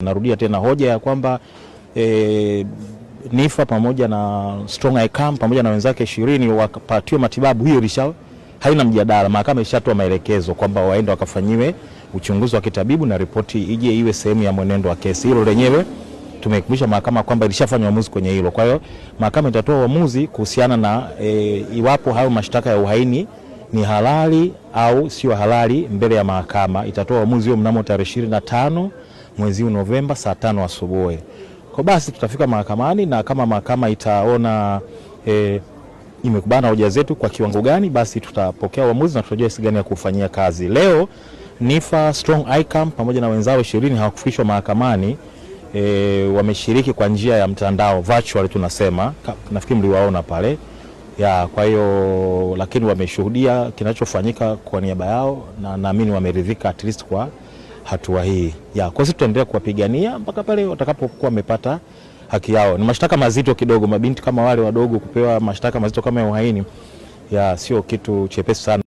Narudia tena hoja ya kwamba Niffer pamoja na Strong ICAM pamoja na wenzake 20 wakapatiwa matibabu, hiyo haina mjadala. Mahakama ishatoa maelekezo kwamba waende wakafanyiwe uchunguzi wa kitabibu na ripoti ije iwe sehemu ya mwenendo wa kesi. Hilo lenyewe tumekumbusha mahakama kwamba ilishafanya uamuzi kwenye hilo. Kwa hiyo mahakama itatoa uamuzi kuhusiana na iwapo hayo mashtaka ya uhaini ni halali au sio halali mbele ya mahakama. Itatoa uamuzi huo mnamo tarehe 25 mwezi Novemba saa 5 asubuhi. Kwa basi tutafika mahakamani, na kama mahakama itaona imekubana hoja zetu kwa kiwango gani, basi tutapokea uamuzi na tutajua jinsi gani ya kufanyia kazi. Leo Niffer, Strong ICAM pamoja na wenzao 20 hawakufikishwa mahakamani. Wameshiriki kwa njia ya mtandao, virtual tunasema, nafikiri mliwaona pale. Kwa hiyo lakini wameshuhudia kinachofanyika kwa niaba yao, na naamini wameridhika at least kwa hatua hii. Kwa sisi tutaendelea kuwapigania mpaka pale watakapokuwa wamepata haki yao. Ni mashtaka mazito kidogo, mabinti kama wale wadogo kupewa mashtaka mazito kama ya uhaini sio kitu chepesi sana.